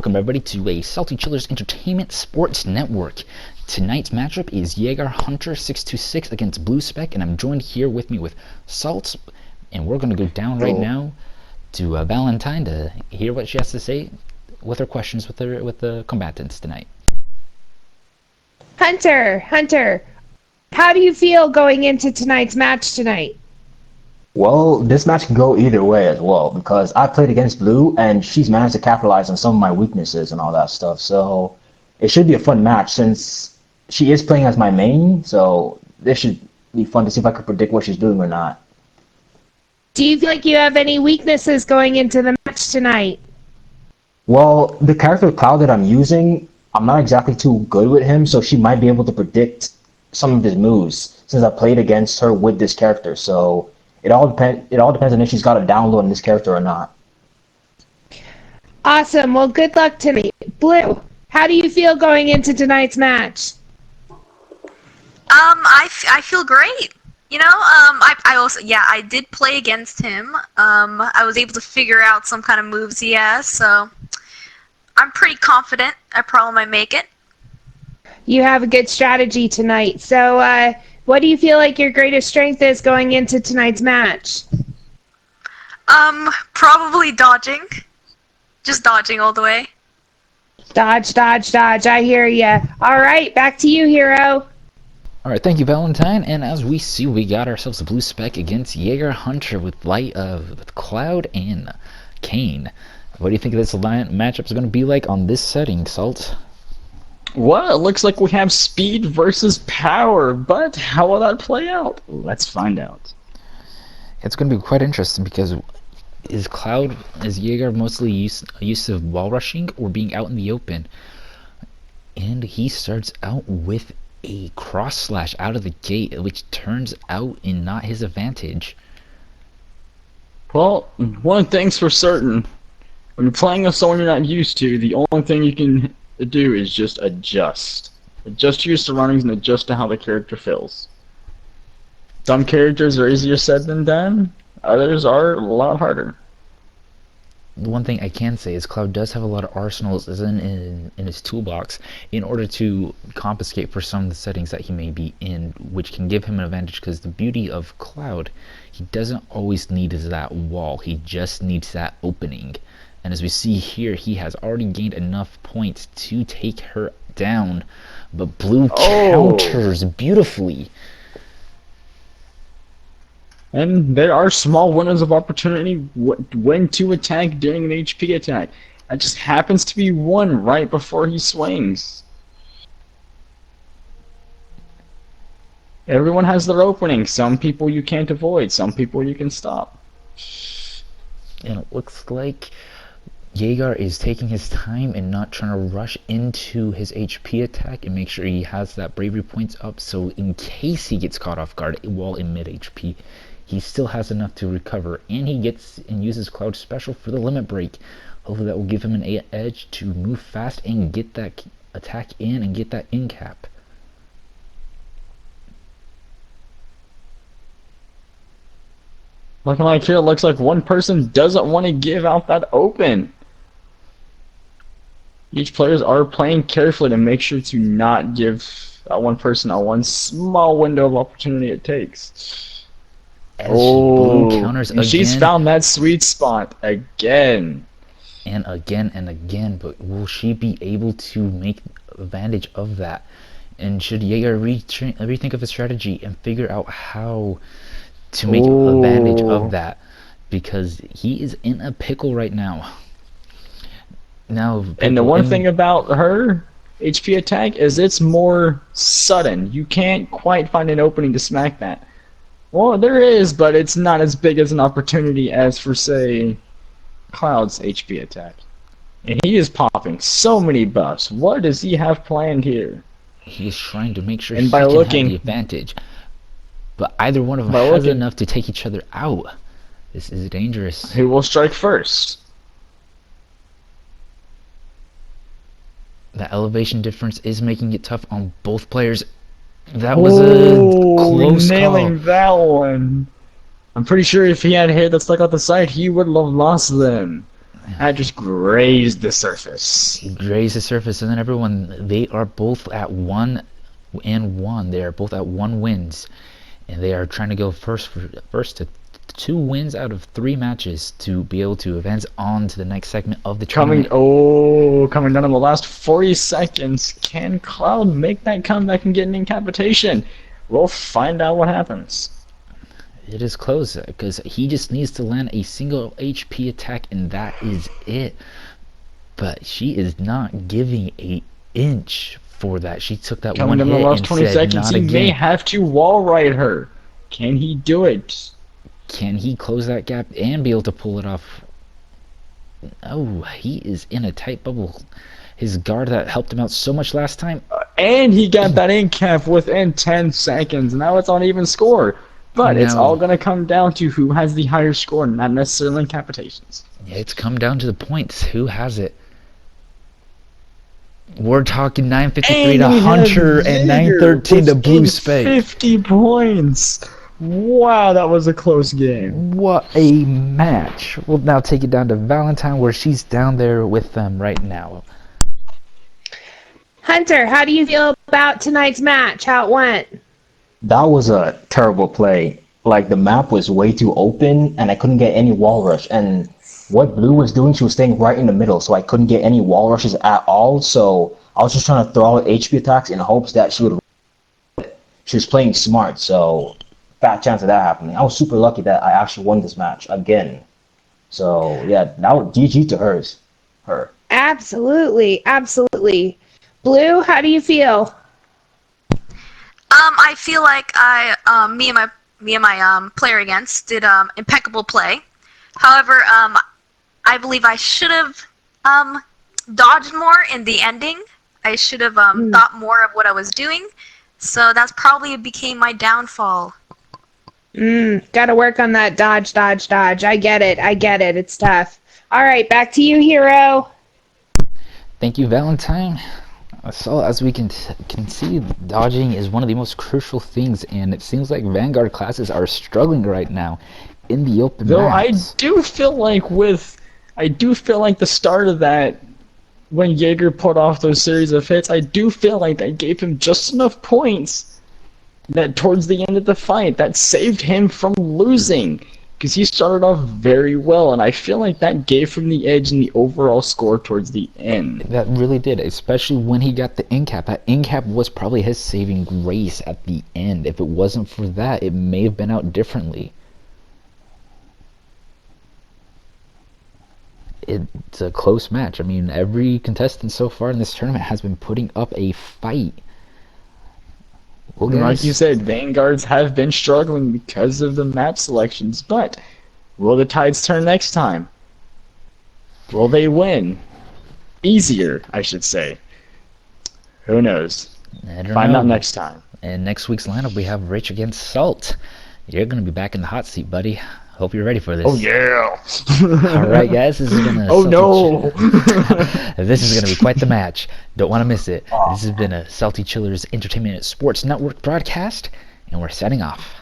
welcome everybody to a Salty Chillers Entertainment Sports Network. Tonight's matchup is Jaeger Hunter 626 against Bluspec, and I'm joined here with me with Salt, and we're going to go down right now to Valentine to hear what she has to say with her questions with the combatants tonight. Hunter, how do you feel going into tonight's match tonight? Well, this match can go either way as well, because I played against Blue, and she's managed to capitalize on some of my weaknesses and all that stuff. So it should be a fun match since she is playing as my main, so this should be fun to see if I can predict what she's doing or not. Do you feel like you have any weaknesses going into the match tonight? Well, the character Cloud that I'm using, I'm not exactly too good with him, so she might be able to predict some of his moves since I played against her with this character. So it all depends on if she's got a download on this character or not. Awesome. Well, good luck tonight. Blue, how do you feel going into tonight's match? I feel great. You know, I did play against him. I was able to figure out some kind of moves he has, so I'm pretty confident I probably might make it. You have a good strategy tonight. So, what do you feel like your greatest strength is going into tonight's match? Probably dodging. Just dodging all the way. Dodge. I hear ya. All right, back to you, hero. Alright, thank you, Valentine. And as we see, we got ourselves a Bluspec against Jaeger Hunter with with Cloud and Kane. What do you think this matchup is going to be like on this setting, Salt? Well, it looks like we have speed versus power, but how will that play out? Let's find out. It's going to be quite interesting because is Jaeger mostly used to wall rushing or being out in the open? And he starts out with a cross slash out of the gate, which turns out in not his advantage. Well, one thing's for certain. When you're playing with someone you're not used to, the only thing you can do is just adjust. Adjust to your surroundings and adjust to how the character feels. Some characters are easier said than done. Others are a lot harder. The one thing I can say is Cloud does have a lot of arsenals in his toolbox in order to compensate for some of the settings that he may be in, which can give him an advantage, because the beauty of Cloud, he doesn't always need that wall, he just needs that opening. And as we see here, he has already gained enough points to take her down, but Blue counters beautifully. And there are small windows of opportunity when to attack during an HP attack. That just happens to be one right before he swings. Everyone has their opening. Some people you can't avoid, some people you can stop. And it looks like Jaeger is taking his time and not trying to rush into his HP attack and make sure he has that bravery points up, so in case he gets caught off guard while in mid HP, he still has enough to recover, and he gets and uses Cloud Special for the limit break. Hopefully that will give him an edge to move fast and get that attack in and get that in cap. Looking like here, it looks like one person doesn't want to give out that open. Each players are playing carefully to make sure to not give that one person that one small window of opportunity it takes. As Blue counters again. She's found that sweet spot again. And again, but will she be able to make advantage of that? And should Jaeger rethink of his strategy and figure out how to make advantage of that? Because he is in a pickle right now. And the one thing about her HP attack is it's more sudden. You can't quite find an opening to smack that. Well, there is, but it's not as big as an opportunity as for, say, Cloud's HP attack. And he is popping so many buffs. What does he have planned here? He is trying to make sure he can have the advantage. But either one of them has enough to take each other out. This is dangerous. Who will strike first? The elevation difference is making it tough on both players. That was a close nailing call. That one. I'm pretty sure if he had hair that stuck out the side, he would have lost them. That just grazed the surface. Graze the surface, and then everyone, they are both at 1-1. They are both at 1 wins, and they are trying to go first to 2 wins out of 3 matches to be able to advance on to the next segment of the tournament. Coming down in the last 40 seconds. Can Cloud make that comeback and get an incapitation? We'll find out what happens. It is close because he just needs to land a single HP attack, and that is it. But she is not giving an inch for that. She took that Coming one down hit the last and 20 said, seconds, "Not he may again." have to wall ride her. Can he do it? Can he close that gap and be able to pull it off? Oh, he is in a tight bubble. His guard that helped him out so much last time. And he got that incap within 10 seconds. Now it's on even score. But it's No. all going to come down to who has the higher score, not necessarily incapitations. It's come down to the points. Who has it? We're talking 953 to we have Hunter and Vigor 913 to with Bluspec. 50 points. Wow, that was a close game. What a match. We'll now take it down to Valentine, where she's down there with them right now. Hunter, how do you feel about tonight's match? How it went? That was a terrible play. Like, the map was way too open, and I couldn't get any wall rush. And what Blue was doing, she was staying right in the middle, so I couldn't get any wall rushes at all. So I was just trying to throw out HP attacks in hopes that she would. She was playing smart, so fat chance of that happening. I was super lucky that I actually won this match again. So yeah, that was GG to her. Absolutely, absolutely. Blue, how do you feel? I feel like me and my player against did impeccable play. However, I believe I should have dodged more in the ending. I should have thought more of what I was doing. So that's probably became my downfall. Gotta work on that dodge. I get it. It's tough. All right, back to you, Hero. Thank you, Valentine. So as we can see, dodging is one of the most crucial things, and it seems like Vanguard classes are struggling right now in the open Though maps. I do feel like the start of that, when Jaeger put off those series of hits, I do feel like that gave him just enough points that towards the end of the fight, that saved him from losing. Because he started off very well, and I feel like that gave him the edge in the overall score towards the end. That really did, especially when he got the incap. That incap was probably his saving grace at the end. If it wasn't for that, it may have been out differently. It's a close match. I mean, every contestant so far in this tournament has been putting up a fight. Well, Like you said, Vanguards have been struggling because of the map selections, but will the tides turn next time? Will they win? Easier, I should say. Who knows? Find out next time. And next week's lineup, we have Rich against Salt. You're going to be back in the hot seat, buddy. Hope you're ready for this. Oh yeah! All right, guys, this is gonna. Oh no! This is gonna be quite the match. Don't want to miss it. This has been a Salty Chillers Entertainment Sports Network broadcast, and we're setting off.